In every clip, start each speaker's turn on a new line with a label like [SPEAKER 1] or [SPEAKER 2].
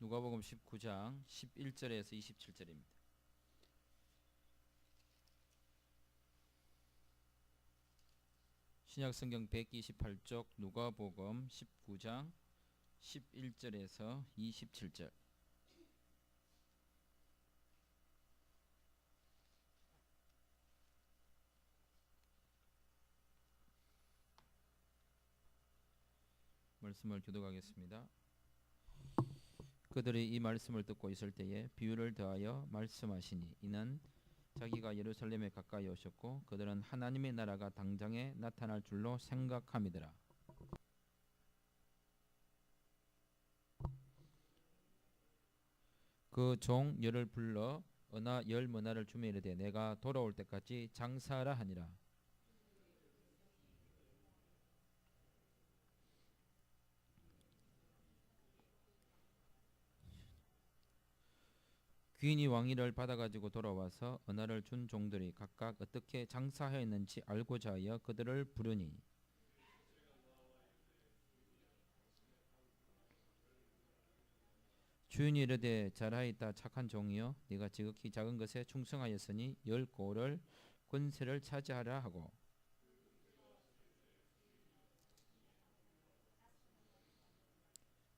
[SPEAKER 1] 누가복음 19장 11절에서 27절입니다. 신약성경 128쪽 누가복음 19장 11절에서 27절. 말씀을 교독하겠습니다. 그들이 이 말씀을 듣고 있을 때에 비유를 더하여 말씀하시니 이는 자기가 예루살렘에 가까이 오셨고 그들은 하나님의 나라가 당장에 나타날 줄로 생각함이더라. 그 종 열을 불러 은하 열 머나를 주며 이르되 내가 돌아올 때까지 장사하라 하니라. 귀인이 왕위를 받아가지고 돌아와서 은하를 준 종들이 각각 어떻게 장사하였는지 알고자 하여 그들을 부르니 주인이 이르되 잘하였다 착한 종이여 네가 지극히 작은 것에 충성하였으니 열 고을 권세를 차지하라 하고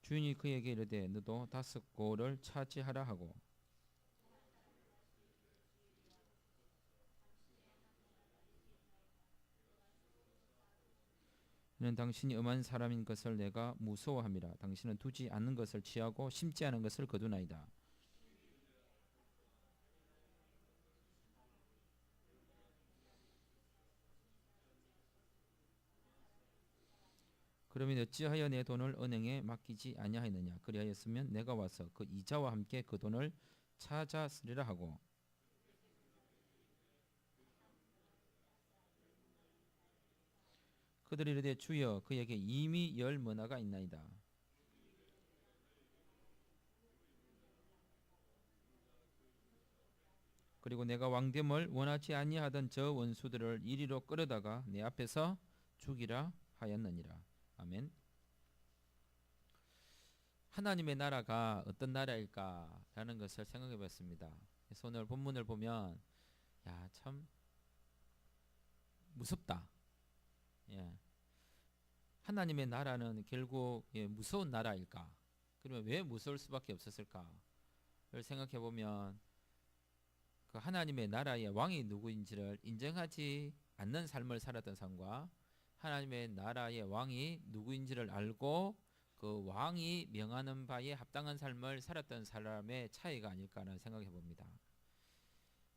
[SPEAKER 1] 주인이 그에게 이르되 너도 5고을을 차지하라 하고 는 당신이 엄한 사람인 것을 내가 무서워함이라. 당신은 두지 않는 것을 취하고 심지 않은 것을 거두나이다. 그러면 어찌하여 내 돈을 은행에 맡기지 아니하였느냐. 그리하였으면 내가 와서 그 이자와 함께 그 돈을 찾았으리라 하고 그들이 이르되 주여 그에게 이미 열 머나가 있나이다. 그리고 내가 왕됨을 원하지 아니하던 저 원수들을 이리로 끌어다가 내 앞에서 죽이라 하였느니라. 아멘. 하나님의 나라가 어떤 나라일까라는 것을 생각해 봤습니다. 그래서 오늘 본문을 보면 야, 참 무섭다. 예. 하나님의 나라는 결국 무서운 나라일까? 그러면 왜 무서울 수밖에 없었을까를 생각해 보면 그 하나님의 나라의 왕이 누구인지를 인정하지 않는 삶을 살았던 사람과 하나님의 나라의 왕이 누구인지를 알고 그 왕이 명하는 바에 합당한 삶을 살았던 사람의 차이가 아닐까라는 생각해 봅니다.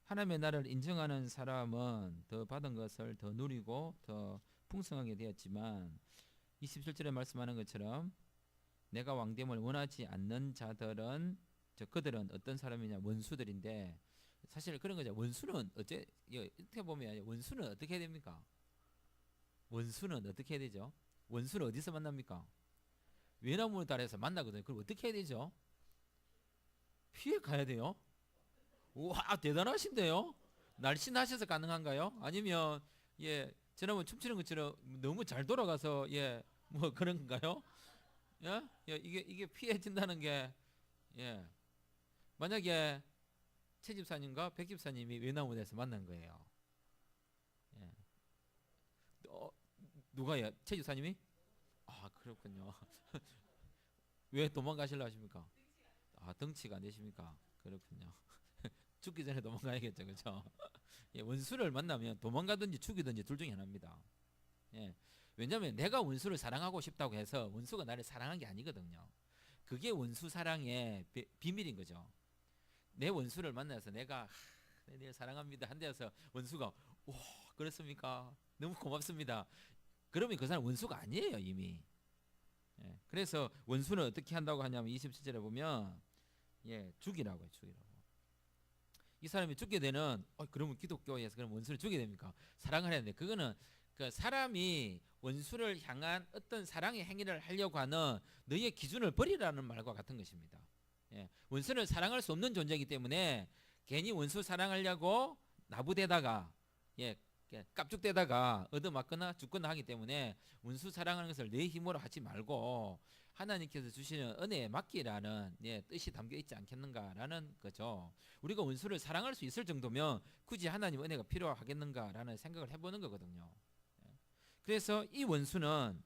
[SPEAKER 1] 하나님의 나라를 인정하는 사람은 더 받은 것을 더 누리고 더 풍성하게 되었지만 27절에 말씀하는 것처럼 내가 왕됨을 원하지 않는 자들은 그들은 어떤 사람이냐 원수들인데 사실 그런 거죠. 원수는 어떻게 보면 원수는 어떻게 해야 됩니까? 원수는 어떻게 해야 되죠? 원수는 어디서 만납니까? 외나무 달에서 만나거든요. 그럼 어떻게 해야 되죠? 피해 가야 돼요? 우와 대단하신데요? 날씬하셔서 가능한가요? 아니면 지난번 춤추는 것처럼 너무 잘 돌아가서 뭐 그런 건가요? 이게 피해진다는 게 만약에 최 집사님과 백 집사님이 외나무에서 만난 거예요. 누가요? 최 집사님이? 아 그렇군요. 왜 도망가시려 하십니까? 아 덩치가 안 되십니까? 그렇군요. 죽기 전에 도망가야겠죠, 그렇죠? 원수를 만나면 도망가든지 죽이든지 둘 중에 하나입니다. 왜냐하면 내가 원수를 사랑하고 싶다고 해서 원수가 나를 사랑한 게 아니거든요. 그게 원수 사랑의 비밀인 거죠. 내 원수를 만나서 내가 내 사랑합니다 한데서 원수가 와 그렇습니까? 너무 고맙습니다. 그러면 그 사람 원수가 아니에요 이미. 그래서 원수는 어떻게 한다고 하냐면 27절에 보면 죽이라고 해요. 죽이라고. 이 사람이 죽게 되는 그러면 기독교에서 그럼 원수를 죽게 됩니까? 사랑을 해야 되는데 그거는 그 사람이 원수를 향한 어떤 사랑의 행위를 하려고 하는 너의 기준을 버리라는 말과 같은 것입니다. 원수를 사랑할 수 없는 존재이기 때문에 괜히 원수 사랑하려고 나부대다가 깝죽대다가 얻어맞거나 죽거나 하기 때문에 원수 사랑하는 것을 내 힘으로 하지 말고 하나님께서 주시는 은혜에 맡기라는 뜻이 담겨 있지 않겠는가라는 거죠. 우리가 원수를 사랑할 수 있을 정도면 굳이 하나님 은혜가 필요하겠는가라는 생각을 해보는 거거든요. 그래서 이 원수는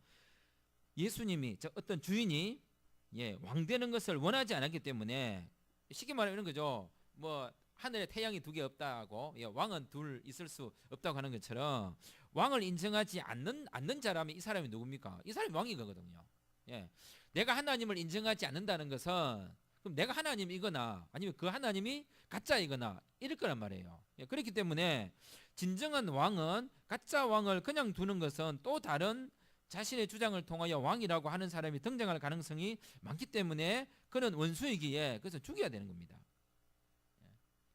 [SPEAKER 1] 예수님이 어떤 주인이 왕 되는 것을 원하지 않았기 때문에 쉽게 말하면 이런 거죠. 뭐 하늘에 태양이 두 개 없다고 왕은 둘 있을 수 없다고 하는 것처럼 왕을 인정하지 않는 자라면 이 사람이 누굽니까? 이 사람이 왕인 거거든요. 내가 하나님을 인정하지 않는다는 것은 그럼 내가 하나님이거나 아니면 그 하나님이 가짜이거나 이럴 거란 말이에요. 그렇기 때문에 진정한 왕은 가짜 왕을 그냥 두는 것은 또 다른 자신의 주장을 통하여 왕이라고 하는 사람이 등장할 가능성이 많기 때문에 그는 원수이기에 그래서 죽여야 되는 겁니다.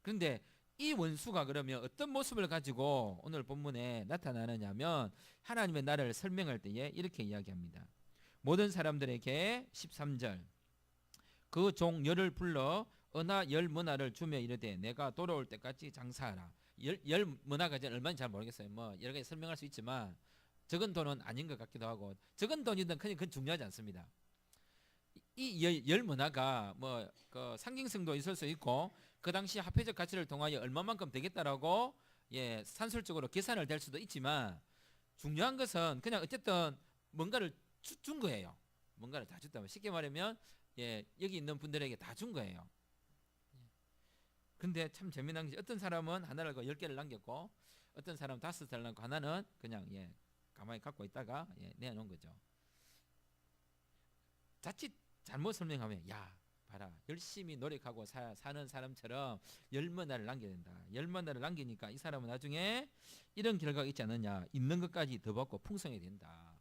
[SPEAKER 1] 그런데 이 원수가 그러면 어떤 모습을 가지고 오늘 본문에 나타나느냐면 하나님의 나라를 설명할 때에 이렇게 이야기합니다. 모든 사람들에게 13절 그 종 열을 불러 은하 열 문화를 주며 이르되 내가 돌아올 때까지 장사하라. 열 문화가 얼마인지 잘 모르겠어요. 뭐 여러 가지 설명할 수 있지만 적은 돈은 아닌 것 같기도 하고 적은 돈이든 그건 중요하지 않습니다. 이 열 문화가 뭐 그 상징성도 있을 수 있고 그 당시 화폐적 가치를 통하여 얼마만큼 되겠다라고 산술적으로 계산을 될 수도 있지만 중요한 것은 그냥 어쨌든 뭔가를 준 거예요. 뭔가를 다 줬다면 쉽게 말하면 여기 있는 분들에게 다 준 거예요. 근데 참 재미난 게 어떤 사람은 하나를 10개를 남겼고 어떤 사람은 5개를 남고 하나는 그냥 가만히 갖고 있다가 내놓은 거죠. 자칫 잘못 설명하면 야 봐라 열심히 노력하고 사는 사람처럼 10문화를 남겨야 된다. 10문화를 남기니까 이 사람은 나중에 이런 결과가 있지 않느냐. 있는 것까지 더 받고 풍성해야 된다.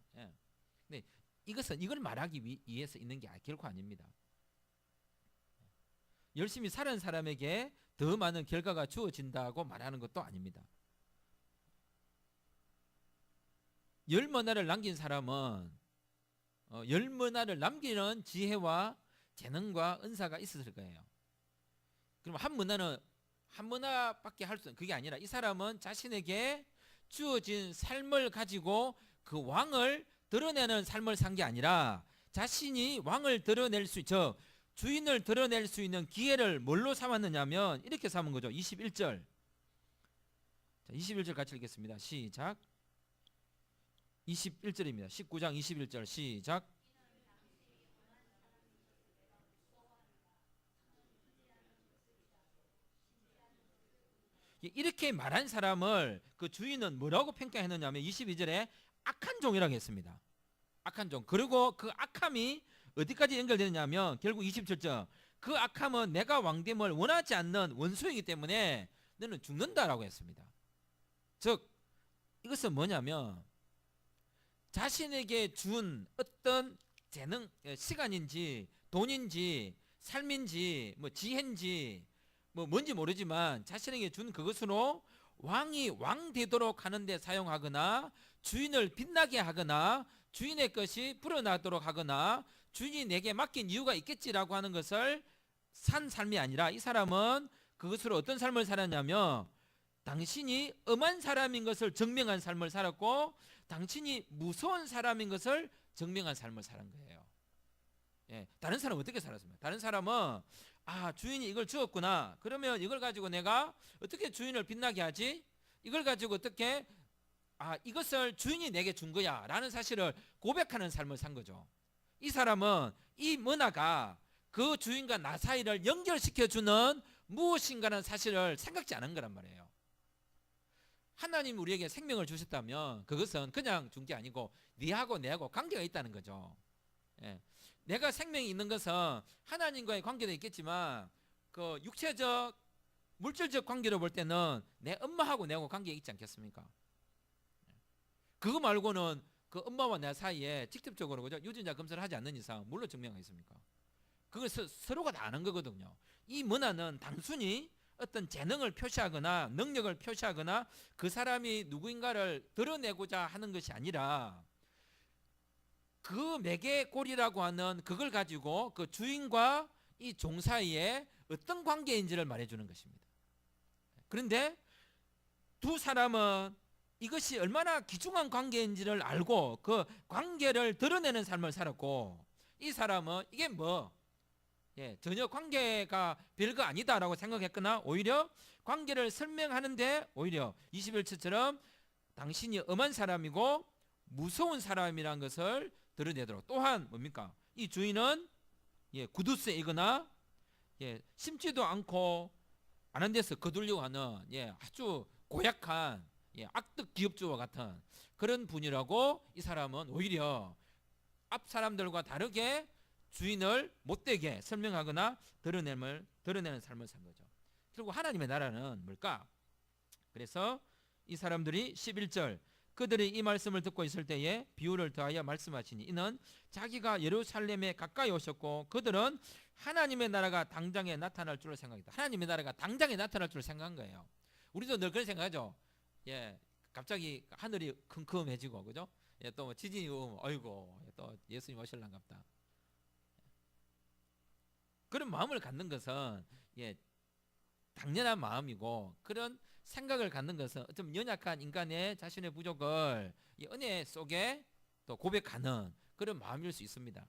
[SPEAKER 1] 근데 이걸 말하기 위해서 있는 게 결코 아닙니다. 열심히 사는 사람에게 더 많은 결과가 주어진다고 말하는 것도 아닙니다. 10문화를 남긴 사람은 10문화를 남기는 지혜와 재능과 은사가 있었을 거예요. 그럼 한 문화밖에 할 수 없는 그게 아니라 이 사람은 자신에게 주어진 삶을 가지고 그 왕을 드러내는 삶을 산 게 아니라 자신이 왕을 드러낼 수 있죠. 주인을 드러낼 수 있는 기회를 뭘로 삼았느냐면 이렇게 삼은 거죠. 21절. 자, 21절 같이 읽겠습니다. 시작. 21절입니다. 19장 21절 시작. 이렇게 말한 사람을 그 주인은 뭐라고 평가했느냐면 22절에 악한 종이라고 했습니다. 악한 종. 그리고 그 악함이 어디까지 연결되느냐면 결국 27절 그 악함은 내가 왕됨을 원하지 않는 원수이기 때문에 너는 죽는다라고 했습니다. 즉 이것은 뭐냐면 자신에게 준 어떤 재능, 시간인지 돈인지 삶인지 뭐 지혜인지 뭐 뭔지 모르지만 자신에게 준 그것으로 왕이 왕 되도록 하는 데 사용하거나 주인을 빛나게 하거나 주인의 것이 불어나도록 하거나 주인이 내게 맡긴 이유가 있겠지라고 하는 것을 산 삶이 아니라 이 사람은 그것으로 어떤 삶을 살았냐면 당신이 엄한 사람인 것을 증명한 삶을 살았고 당신이 무서운 사람인 것을 증명한 삶을 살은 거예요. 다른 사람은 어떻게 살았습니까? 다른 사람은 주인이 이걸 주었구나. 그러면 이걸 가지고 내가 어떻게 주인을 빛나게 하지? 이걸 가지고 어떻게 이것을 주인이 내게 준 거야 라는 사실을 고백하는 삶을 산 거죠. 이 사람은 이 문화가 그 주인과 나 사이를 연결시켜주는 무엇인가라는 사실을 생각지 않은 거란 말이에요. 하나님 우리에게 생명을 주셨다면 그것은 그냥 준 게 아니고 네하고 내하고 관계가 있다는 거죠. 내가 생명이 있는 것은 하나님과의 관계도 있겠지만 그 육체적 물질적 관계로 볼 때는 내 엄마하고 내하고 관계가 있지 않겠습니까? 그거 말고는 그 엄마와 내 사이에 직접적으로 그죠? 유전자 검사를 하지 않는 이상 뭘로 증명하겠습니까? 그걸 서로가 다 아는 거거든요. 이 문화는 단순히 어떤 재능을 표시하거나 능력을 표시하거나 그 사람이 누구인가를 드러내고자 하는 것이 아니라 그 매개골이라고 하는 그걸 가지고 그 주인과 이 종 사이에 어떤 관계인지를 말해주는 것입니다. 그런데 두 사람은 이것이 얼마나 귀중한 관계인지를 알고 그 관계를 드러내는 삶을 살았고 이 사람은 이게 전혀 관계가 별거 아니다라고 생각했거나 오히려 관계를 설명하는데 오히려 21절처럼 당신이 엄한 사람이고 무서운 사람이라는 것을 드러내도록, 또한 뭡니까? 이 주인은 구두쇠이거나 심지도 않고 안 한 데서 거두려고 하는 아주 고약한 악덕 기업주와 같은 그런 분이라고, 이 사람은 오히려 앞 사람들과 다르게 주인을 못되게 설명하거나 드러내는 삶을 산 거죠. 그리고 하나님의 나라는 뭘까? 그래서 이 사람들이 11절, 그들이 이 말씀을 듣고 있을 때에 비유를 더하여 말씀하시니 이는 자기가 예루살렘에 가까이 오셨고 그들은 하나님의 나라가 당장에 나타날 줄을 생각했다. 하나님의 나라가 당장에 나타날 줄을 생각한 거예요. 우리도 늘 그런 생각하죠. 갑자기 하늘이 컴컴해지고, 그죠? 또 지진이 오면 어이고 또 예수님 오실란갑다. 그런 마음을 갖는 것은 당연한 마음이고, 그런 생각을 갖는 것은 좀 연약한 인간의 자신의 부족을 이 은혜 속에 또 고백하는 그런 마음일 수 있습니다.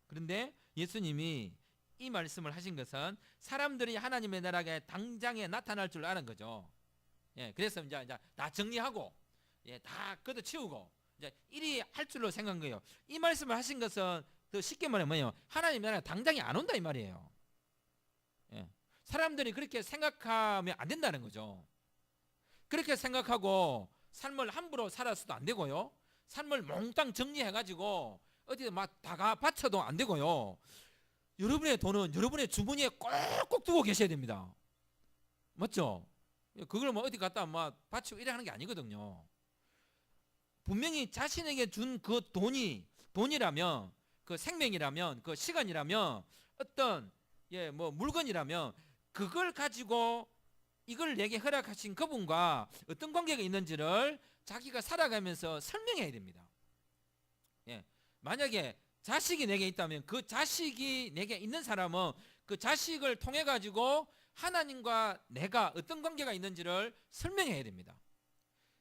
[SPEAKER 1] 그런데 예수님이 이 말씀을 하신 것은 사람들이 하나님의 나라에 당장에 나타날 줄 아는 거죠. 그래서 이제 다 정리하고 다 걷어치우고 이제 이리 할 줄로 생각한 거예요. 이 말씀을 하신 것은 더 쉽게 말하면 뭐예요? 하나님의 나라가 당장에 안 온다 이 말이에요. 사람들이 그렇게 생각하면 안 된다는 거죠. 그렇게 생각하고 삶을 함부로 살아서도 안 되고요. 삶을 몽땅 정리해가지고 어디에 막 다가 바쳐도 안 되고요. 여러분의 돈은 여러분의 주머니에 꼭꼭 두고 계셔야 됩니다. 맞죠? 그걸 뭐 어디 갖다 막 바치고 이래 하는 게 아니거든요. 분명히 자신에게 준 그 돈이라면, 그 생명이라면, 그 시간이라면, 어떤 뭐 물건이라면 그걸 가지고 이걸 내게 허락하신 그분과 어떤 관계가 있는지를 자기가 살아가면서 설명해야 됩니다. 만약에 자식이 내게 있다면 그 자식이 내게 있는 사람은 그 자식을 통해 가지고 하나님과 내가 어떤 관계가 있는지를 설명해야 됩니다.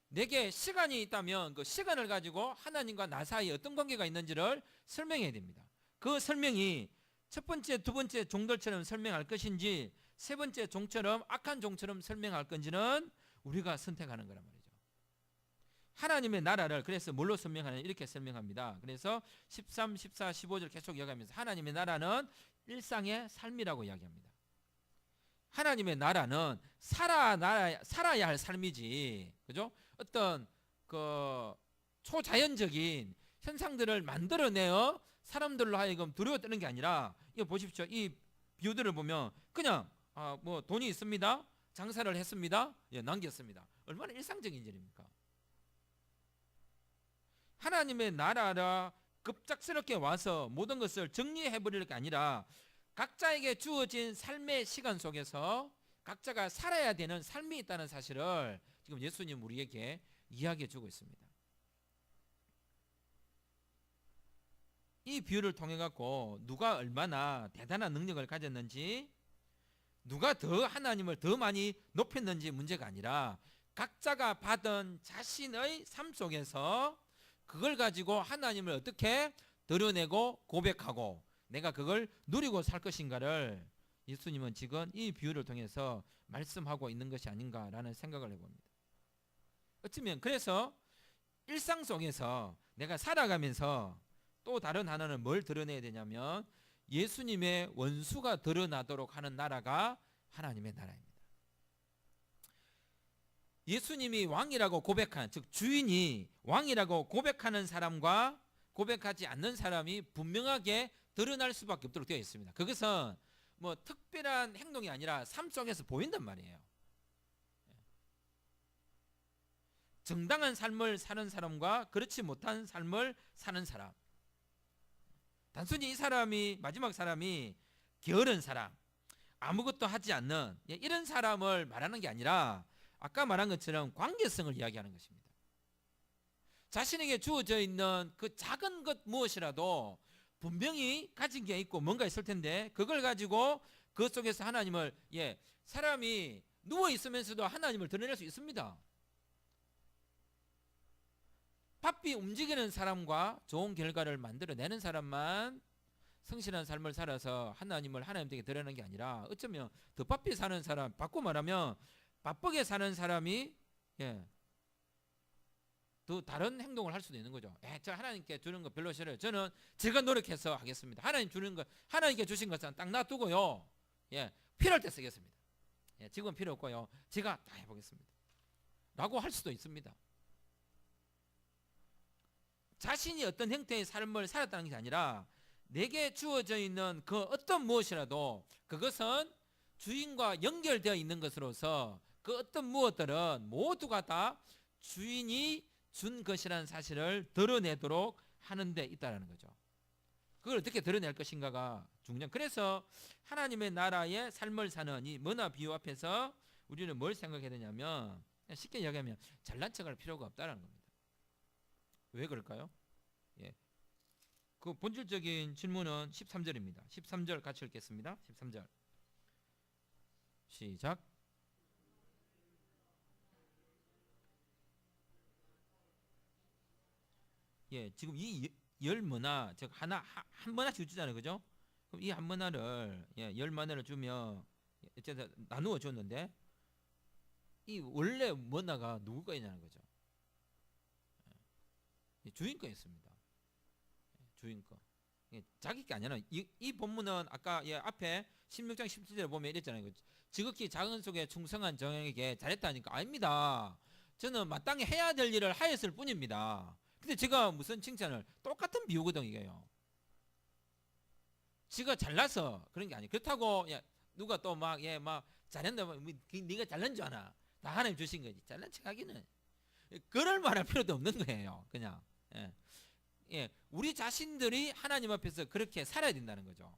[SPEAKER 1] 내게 시간이 있다면 그 시간을 가지고 하나님과 나 사이에 어떤 관계가 있는지를 설명해야 됩니다. 그 설명이 첫 번째, 두 번째 종들처럼 설명할 것인지 세 번째 종처럼, 악한 종처럼 설명할 건지는 우리가 선택하는 거란 말이죠. 하나님의 나라를 그래서 뭘로 설명하냐, 이렇게 설명합니다. 그래서 13, 14, 15절 계속 이야기하면서 하나님의 나라는 일상의 삶이라고 이야기합니다. 하나님의 나라는 살아야 할 삶이지, 그죠? 어떤 그 초자연적인 현상들을 만들어내어 사람들로 하여금 두려워 떠는 게 아니라, 이거 보십시오. 이 비유들을 보면 그냥 뭐 돈이 있습니다, 장사를 했습니다, 남겼습니다. 얼마나 일상적인 일입니까? 하나님의 나라라 급작스럽게 와서 모든 것을 정리해버릴 게 아니라 각자에게 주어진 삶의 시간 속에서 각자가 살아야 되는 삶이 있다는 사실을 지금 예수님 우리에게 이야기해 주고 있습니다. 이 비유를 통해 갖고 누가 얼마나 대단한 능력을 가졌는지, 누가 더 하나님을 더 많이 높였는지 문제가 아니라 각자가 받은 자신의 삶 속에서 그걸 가지고 하나님을 어떻게 드러내고 고백하고 내가 그걸 누리고 살 것인가를 예수님은 지금 이 비유를 통해서 말씀하고 있는 것이 아닌가라는 생각을 해봅니다. 어쩌면 그래서 일상 속에서 내가 살아가면서 또 다른 하나는 뭘 드러내야 되냐면 예수님의 원수가 드러나도록 하는 나라가 하나님의 나라입니다. 예수님이 왕이라고 고백한, 즉 주인이 왕이라고 고백하는 사람과 고백하지 않는 사람이 분명하게 드러날 수밖에 없도록 되어 있습니다. 그것은 뭐 특별한 행동이 아니라 삶 속에서 보인단 말이에요. 정당한 삶을 사는 사람과 그렇지 못한 삶을 사는 사람, 단순히 이 사람이, 마지막 사람이 게으른 사람, 아무것도 하지 않는 이런 사람을 말하는 게 아니라 아까 말한 것처럼 관계성을 이야기하는 것입니다. 자신에게 주어져 있는 그 작은 것 무엇이라도 분명히 가진 게 있고 뭔가 있을 텐데 그걸 가지고 그 속에서 하나님을, 사람이 누워 있으면서도 하나님을 드러낼 수 있습니다. 바삐 움직이는 사람과 좋은 결과를 만들어내는 사람만 성실한 삶을 살아서 하나님을 하나님께 드러내는 게 아니라 어쩌면 더 바삐 사는 사람, 바꿔 말하면 바쁘게 사는 사람이 또 다른 행동을 할 수도 있는 거죠. 저 하나님께 주는 거 별로 싫어요. 저는 제가 노력해서 하겠습니다. 하나님 주는 거, 하나님께 주신 것은 딱 놔두고요. 필요할 때 쓰겠습니다. 지금은 필요 없고요. 제가 다 해보겠습니다. 라고 할 수도 있습니다. 자신이 어떤 형태의 삶을 살았다는 게 아니라 내게 주어져 있는 그 어떤 무엇이라도 그것은 주인과 연결되어 있는 것으로서 그 어떤 무엇들은 모두가 다 주인이 준 것이라는 사실을 드러내도록 하는 데 있다는 거죠. 그걸 어떻게 드러낼 것인가가 중요한. 그래서 하나님의 나라의 삶을 사는 이 문화 비유 앞에서 우리는 뭘 생각해야 되냐면, 쉽게 이야기하면 잘난 척할 필요가 없다는 겁니다. 왜 그럴까요? 그 본질적인 질문은 13절입니다. 13절 같이 읽겠습니다. 13절 시작. 지금 이 열 문화, 즉 한 문화씩 주잖아요, 그죠? 그럼 이 한 문화를 10만원을 주면 어쨌든 나누어 줬는데 이 원래 문화가 누구 거냐는 거죠. 주인 거였습니다. 주인 거. 자기 게 아니라 이 본문은 아까 앞에 16장 17절에 보면 이랬잖아요. 지극히 작은 속에 충성한 정에게 잘했다니까. 아닙니다. 저는 마땅히 해야 될 일을 하였을 뿐입니다. 근데 제가 무슨 칭찬을, 똑같은 비유거든 이게요. 지가 잘나서 그런 게 아니에요. 그렇다고 누가 또 막 잘한다, 네가 잘난 줄 아나, 다 하나님 주신 거지. 잘난 척하기는 그럴 말할 필요도 없는 거예요. 그냥 우리 자신들이 하나님 앞에서 그렇게 살아야 된다는 거죠.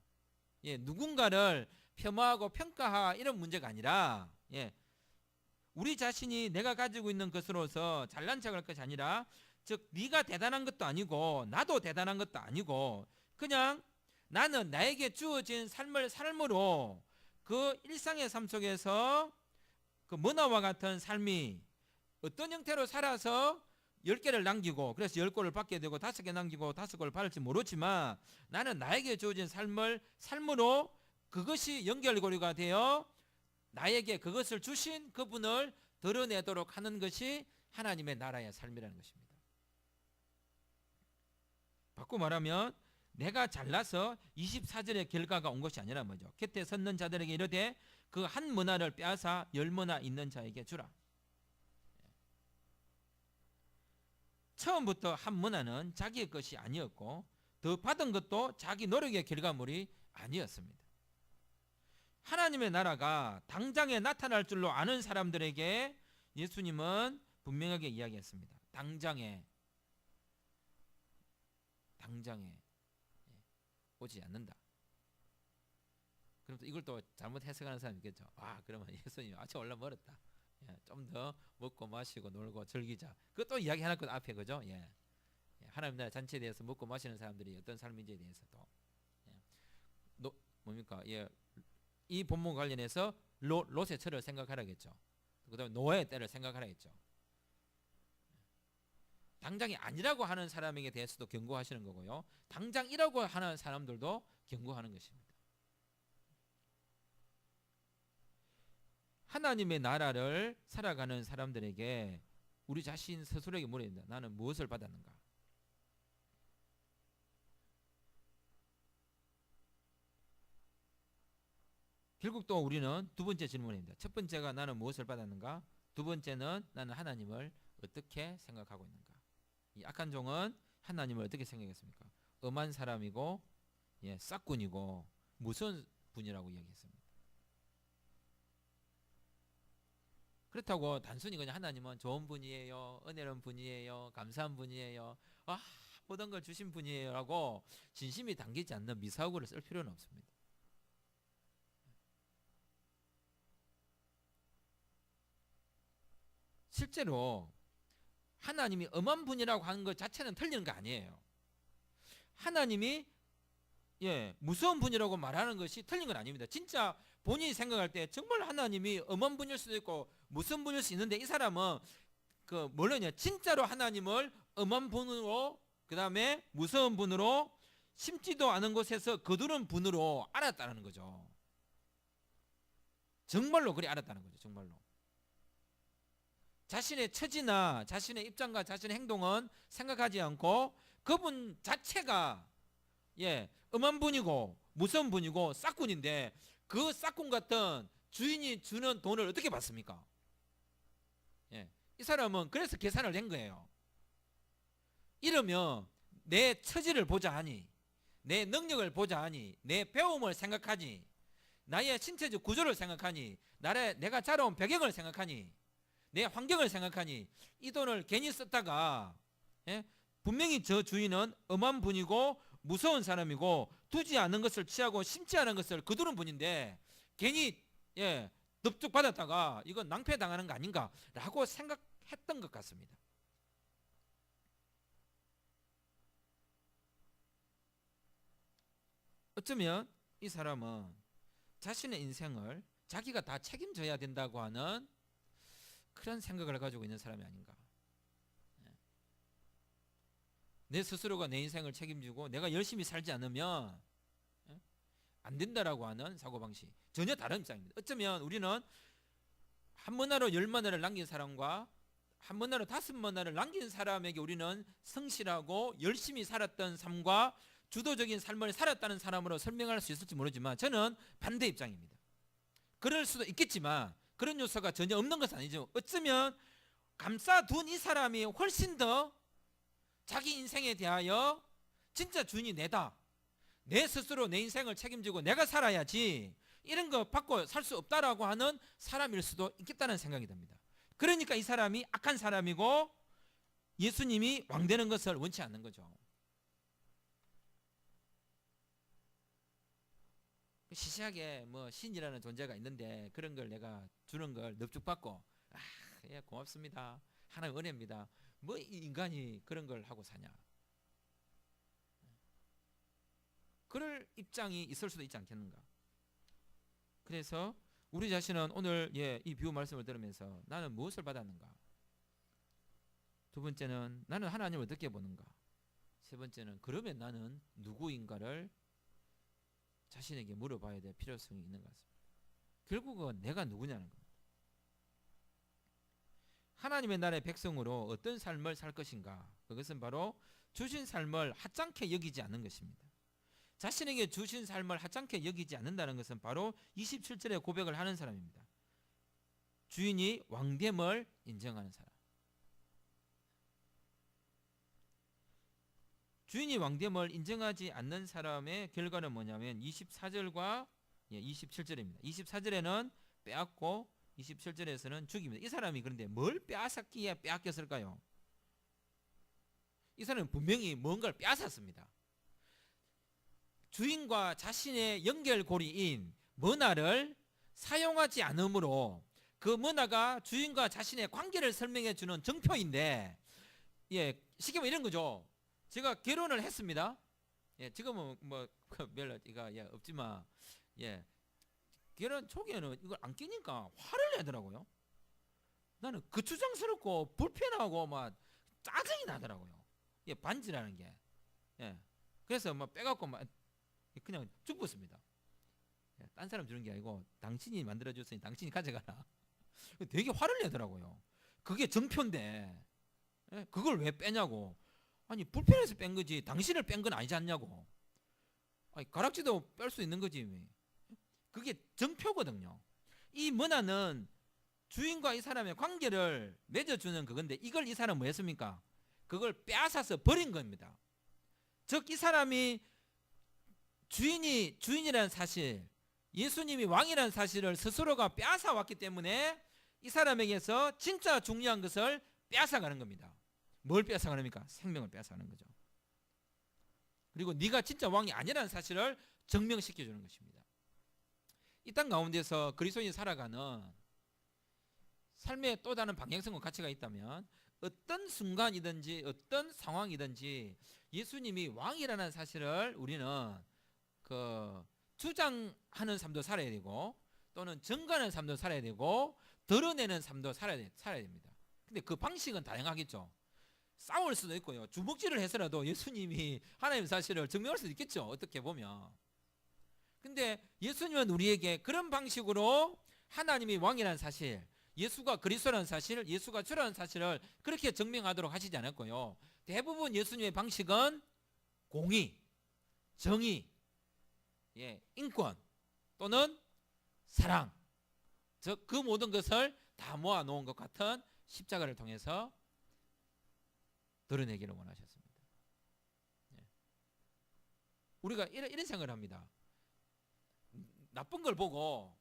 [SPEAKER 1] 누군가를 폄하하고 평가하 이런 문제가 아니라 우리 자신이 내가 가지고 있는 것으로서 잘난 척할 것이 아니라, 즉 네가 대단한 것도 아니고 나도 대단한 것도 아니고 그냥 나는 나에게 주어진 삶으로 그 일상의 삶 속에서 그 문화와 같은 삶이 어떤 형태로 살아서 10개를 남기고, 그래서 10골을 받게 되고 5개 남기고 5골을 받을지 모르지만 나는 나에게 주어진 삶으로 그것이 연결고리가 되어 나에게 그것을 주신 그분을 드러내도록 하는 것이 하나님의 나라의 삶이라는 것입니다. 바꿔 말하면 내가 잘나서 24절의 결과가 온 것이 아니라 뭐죠? 곁에 섰는 자들에게 이르되 그 한 문화를 빼앗아 10문화 있는 자에게 주라. 처음부터 한 문화는 자기의 것이 아니었고 더 받은 것도 자기 노력의 결과물이 아니었습니다. 하나님의 나라가 당장에 나타날 줄로 아는 사람들에게 예수님은 분명하게 이야기했습니다. 당장에 오지 않는다. 그럼 또 이걸 또 잘못 해석하는 사람이 있겠죠. 그러면 예수님 아직 올라 멀었다. 좀 더 먹고 마시고 놀고 즐기자. 그것도 이야기 해놨거든 앞에, 그죠? 하나님 나라 잔치에 대해서 먹고 마시는 사람들이 어떤 삶인지에 대해서도 뭡니까? 이 본문 관련해서 롯의 철을 생각하라겠죠. 그 다음에 노아의 때를 생각하라겠죠. 당장이 아니라고 하는 사람에게 대해서도 경고하시는 거고요. 당장이라고 하는 사람들도 경고하는 것입니다. 하나님의 나라를 살아가는 사람들에게 우리 자신 스스로에게 물어야 된다. 나는 무엇을 받았는가? 결국 또 우리는 두 번째 질문입니다. 첫 번째가 나는 무엇을 받았는가? 두 번째는 나는 하나님을 어떻게 생각하고 있는가? 이 악한 종은 하나님을 어떻게 생각했습니까? 엄한 사람이고 싹군이고 무서운 분이라고 이야기했습니다. 그렇다고 단순히 그냥 하나님은 좋은 분이에요, 은혜로운 분이에요, 감사한 분이에요, 모든 걸 주신 분이에요 라고 진심이 담기지 않는 미사오구를 쓸 필요는 없습니다. 실제로 하나님이 엄한 분이라고 하는 것 자체는 틀리는 거 아니에요. 하나님이 무서운 분이라고 말하는 것이 틀린 건 아닙니다. 진짜 본인이 생각할 때 정말 하나님이 엄한 분일 수도 있고 무서운 분일 수 있는데, 이 사람은 진짜로 하나님을 엄한 분으로, 그 다음에 무서운 분으로 심지도 않은 곳에서 거두는 분으로 알았다는 거죠. 정말로 그리 알았다는 거죠. 정말로. 자신의 처지나 자신의 입장과 자신의 행동은 생각하지 않고 그분 자체가 엄한 분이고 무서운 분이고 싹군인데 그 싹군 같은 주인이 주는 돈을 어떻게 받습니까? 이 사람은 그래서 계산을 한 거예요. 이러면 내 처지를 보자 하니, 내 능력을 보자 하니, 내 배움을 생각하니, 나의 신체적 구조를 생각하니, 내가 자라온 배경을 생각하니, 내 환경을 생각하니 이 돈을 괜히 썼다가 분명히 저 주인은 엄한 분이고 무서운 사람이고 두지 않은 것을 취하고 심지 않은 것을 거두는 분인데 괜히 넙죽 받았다가 이건 낭패당하는 거 아닌가라고 생각했던 것 같습니다. 어쩌면 이 사람은 자신의 인생을 자기가 다 책임져야 된다고 하는 그런 생각을 가지고 있는 사람이 아닌가. 내 스스로가 내 인생을 책임지고 내가 열심히 살지 않으면 안 된다라고 하는 사고방식, 전혀 다른 입장입니다. 어쩌면 우리는 한 번하로 10번하를 남긴 사람과 한 번하로 5번하를 남긴 사람에게 우리는 성실하고 열심히 살았던 삶과 주도적인 삶을 살았다는 사람으로 설명할 수 있을지 모르지만 저는 반대 입장입니다. 그럴 수도 있겠지만 그런 요소가 전혀 없는 것은 아니죠. 어쩌면 감싸둔 이 사람이 훨씬 더 자기 인생에 대하여 진짜 주인이 내다, 내 스스로 내 인생을 책임지고 내가 살아야지 이런 거 받고 살 수 없다라고 하는 사람일 수도 있겠다는 생각이 듭니다. 그러니까 이 사람이 악한 사람이고 예수님이 왕 되는 것을 원치 않는 거죠. 시시하게 뭐 신이라는 존재가 있는데 그런 걸 내가 주는 걸 넙죽받고 고맙습니다, 하나의 은혜입니다, 뭐 인간이 그런 걸 하고 사냐, 그럴 입장이 있을 수도 있지 않겠는가. 그래서 우리 자신은 오늘 이 비유 말씀을 들으면서 나는 무엇을 받았는가, 두 번째는 나는 하나님을 어떻게 보는가, 세 번째는 그러면 나는 누구인가를 자신에게 물어봐야 될 필요성이 있는 것 같습니다. 결국은 내가 누구냐는 겁니다. 하나님의 나라의 백성으로 어떤 삶을 살 것인가, 그것은 바로 주신 삶을 하찮게 여기지 않는 것입니다. 자신에게 주신 삶을 하찮게 여기지 않는다는 것은 바로 27절에 고백을 하는 사람입니다. 주인이 왕됨을 인정하는 사람. 주인이 왕됨을 인정하지 않는 사람의 결과는 뭐냐면 24절과 27절입니다. 24절에는 빼앗고 27절에서는 죽입니다. 이 사람이 그런데 뭘 빼앗았기에 빼앗겼을까요? 이 사람은 분명히 뭔가를 빼앗았습니다. 주인과 자신의 연결고리인 문화를 사용하지 않으므로 그 문화가 주인과 자신의 관계를 설명해 주는 정표인데, 쉽게 말하면 이런 거죠. 제가 결혼을 했습니다. 지금은 뭐 별로가 없지만 결혼 초기에는 이걸 안 끼니까 화를 내더라고요. 나는 거추장스럽고 불편하고 막 짜증이 나더라고요. 반지라는 게. 그래서 막 빼갖고 막 그냥 죽었습니다. 딴 사람 주는 게 아니고 당신이 만들어줬으니 당신이 가져가라. 되게 화를 내더라고요. 그게 정표인데 그걸 왜 빼냐고. 아니 불편해서 뺀 거지 당신을 뺀 건 아니지 않냐고. 아니 가락지도 뺄 수 있는 거지. 그게 정표거든요. 이 문화는 주인과 이 사람의 관계를 맺어주는 그건데 이걸 이 사람은 뭐 했습니까? 그걸 빼앗아서 버린 겁니다. 즉 이 사람이 주인이라는 사실, 예수님이 왕이라는 사실을 스스로가 빼앗아 왔기 때문에 이 사람에게서 진짜 중요한 것을 빼앗아가는 겁니다. 뭘 빼앗아가십니까? 생명을 빼앗아가는 거죠. 그리고 네가 진짜 왕이 아니라는 사실을 증명시켜주는 것입니다. 이 땅 가운데서 그리스도인이 살아가는 삶의 또 다른 방향성과 가치가 있다면 어떤 순간이든지 어떤 상황이든지 예수님이 왕이라는 사실을 우리는 주장하는 삶도 살아야 되고 또는 증거하는 삶도 살아야 되고 드러내는 삶도 살아야 됩니다. 근데 그 방식은 다양하겠죠. 싸울 수도 있고요. 주먹질을 해서라도 예수님이 하나님의 사실을 증명할 수도 있겠죠. 어떻게 보면. 근데 예수님은 우리에게 그런 방식으로 하나님이 왕이라는 사실, 예수가 그리스도라는 사실, 예수가 주라는 사실을 그렇게 증명하도록 하시지 않았고요. 대부분 예수님의 방식은 공의, 정의, 인권 또는 사랑, 즉 그 모든 것을 다 모아놓은 것 같은 십자가를 통해서 드러내기를 원하셨습니다. 우리가 이런 생각을 합니다. 나쁜 걸 보고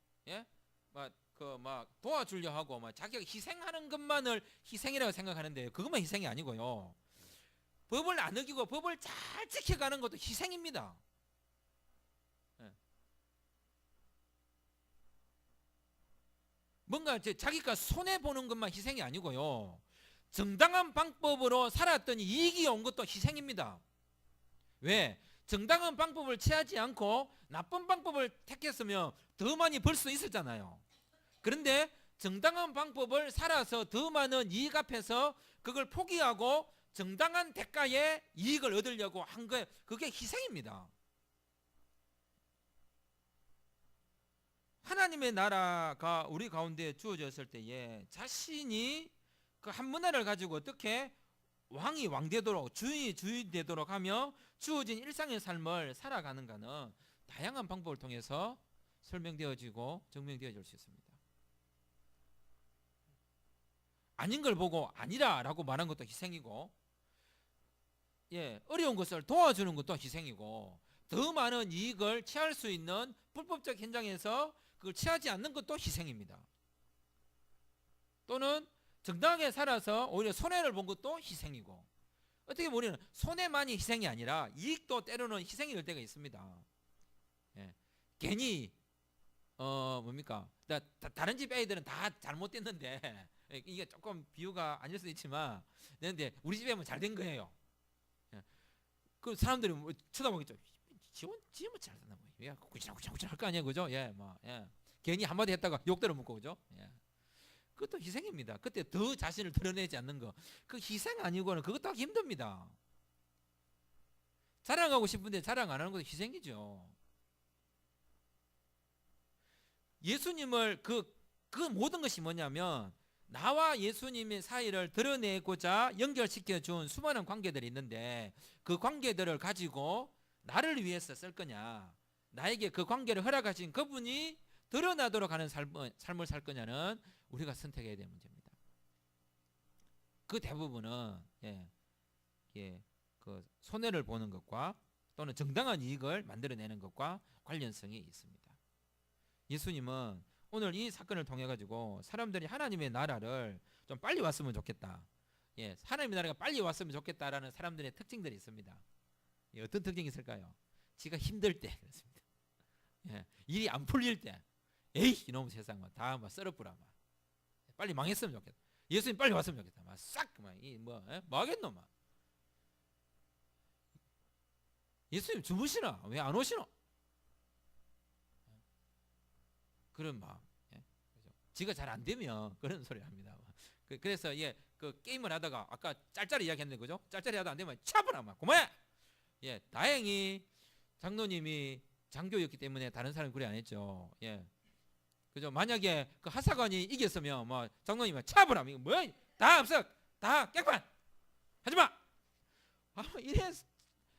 [SPEAKER 1] 막 도와주려 하고 막 자기가 희생하는 것만을 희생이라고 생각하는데 그것만 희생이 아니고요. 법을 안 어기고 법을 잘 지켜가는 것도 희생입니다. 뭔가 자기가 손해보는 것만 희생이 아니고요. 정당한 방법으로 살았더니 이익이 온 것도 희생입니다. 왜? 정당한 방법을 취하지 않고 나쁜 방법을 택했으면 더 많이 벌 수 있었잖아요. 그런데 정당한 방법을 살아서 더 많은 이익 앞에서 그걸 포기하고 정당한 대가의 이익을 얻으려고 한 거예요. 그게 희생입니다. 하나님의 나라가 우리 가운데 주어졌을 때에 자신이 그 한 문화를 가지고 어떻게 왕이 왕되도록 주인이 주인되도록 하며 주어진 일상의 삶을 살아가는가는 다양한 방법을 통해서 설명되어지고 증명되어질 수 있습니다. 아닌 걸 보고 아니라라고 말한 것도 희생이고, 어려운 것을 도와주는 것도 희생이고, 더 많은 이익을 취할 수 있는 불법적 현장에서 그걸 취하지 않는 것도 희생입니다. 또는 정당하게 살아서 오히려 손해를 본 것도 희생이고, 어떻게 보면 우리는 손해만이 희생이 아니라 이익도 때로는 희생이 될 때가 있습니다. 괜히 다른 집 애들은 다 잘못됐는데 이게 조금 비유가 아닐 수도 있지만 근데 우리 집에 잘 된 거예요. 그 사람들이 쳐다보겠죠. 지원 잘 산다 뭐. 구질구질 할 거 아니에요, 그죠? 괜히 한마디 했다가 욕 들어먹고, 그죠? 그것도 희생입니다. 그때 더 자신을 드러내지 않는 거, 그 희생 아니고는 그것도 하기 힘듭니다. 자랑하고 싶은데 자랑 안 하는 것도 희생이죠. 예수님을 그 모든 것이 뭐냐면 나와 예수님의 사이를 드러내고자 연결시켜 준 수많은 관계들이 있는데 그 관계들을 가지고 나를 위해서 쓸 거냐, 나에게 그 관계를 허락하신 그분이 드러나도록 하는 삶을 살 거냐는 우리가 선택해야 될 문제입니다. 그 대부분은 그 손해를 보는 것과 또는 정당한 이익을 만들어내는 것과 관련성이 있습니다. 예수님은 오늘 이 사건을 통해 가지고 사람들이 하나님의 나라를 좀 빨리 왔으면 좋겠다. 하나님의 나라가 빨리 왔으면 좋겠다라는 사람들의 특징들이 있습니다. 어떤 특징이 있을까요? 지가 힘들 때 그렇습니다. 일이 안 풀릴 때, 에이 이놈 세상 다 썰어뿌라 빨리 망했으면 좋겠다. 예수님 빨리 왔으면 좋겠다. 뭐 하겠노 막. 예수님 주무시나? 왜 안 오시노? 그런 마음. 지가 잘 안 되면 그런 소리 합니다. 그래서 그 게임을 하다가 아까 짤짤이 이야기했는데, 그죠? 짤짤이 하다 안 되면 차버라 막 고마워. 다행히 장로님이 장교였기 때문에 다른 사람이 그래 안 했죠. 그죠? 만약에 그 하사관이 이겼으면 뭐 장로님이 차버라 이거 뭐야? 다 없어. 다 깽판. 하지 마. 이래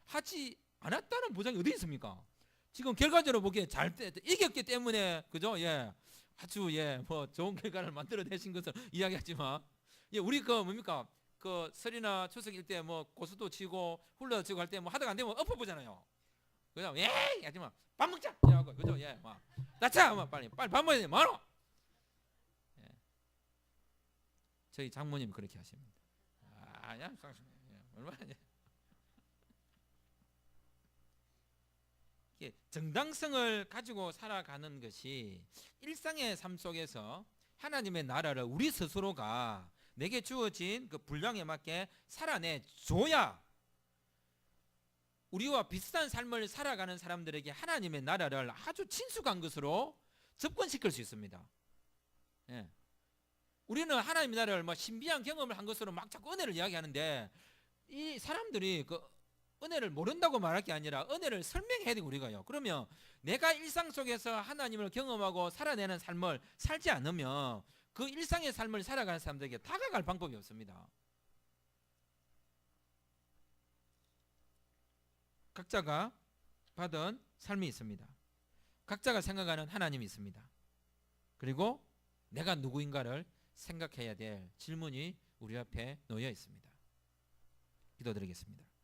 [SPEAKER 1] 하지 않았다는 보장이 어디 있습니까? 지금 결과적으로 보기에 이겼기 때문에, 그죠? 아주 뭐 좋은 결과를 만들어내신 것을 이야기하지만, 우리 뭡니까? 그 설이나 추석일 때 뭐 고수도 치고 훌러 치고 할 때 뭐 하다가 안 되면 엎어보잖아요. 그죠? 하지마. 밥 먹자. 하고, 그죠? 막 나차. 빨리 밥 먹어야 돼. 뭐하노? 저희 장모님 그렇게 하십니다. 얼마나 정당성을 가지고 살아가는 것이 일상의 삶 속에서 하나님의 나라를 우리 스스로가 내게 주어진 그 분량에 맞게 살아내줘야 우리와 비슷한 삶을 살아가는 사람들에게 하나님의 나라를 아주 친숙한 것으로 접근시킬 수 있습니다. 우리는 하나님 나라를 뭐 신비한 경험을 한 것으로 막 자꾸 은혜를 이야기하는데 이 사람들이 그 은혜를 모른다고 말할 게 아니라 은혜를 설명해야 되고 우리가요. 그러면 내가 일상 속에서 하나님을 경험하고 살아내는 삶을 살지 않으면 그 일상의 삶을 살아가는 사람들에게 다가갈 방법이 없습니다. 각자가 받은 삶이 있습니다. 각자가 생각하는 하나님이 있습니다. 그리고 내가 누구인가를 생각해야 될 질문이 우리 앞에 놓여 있습니다. 기도드리겠습니다.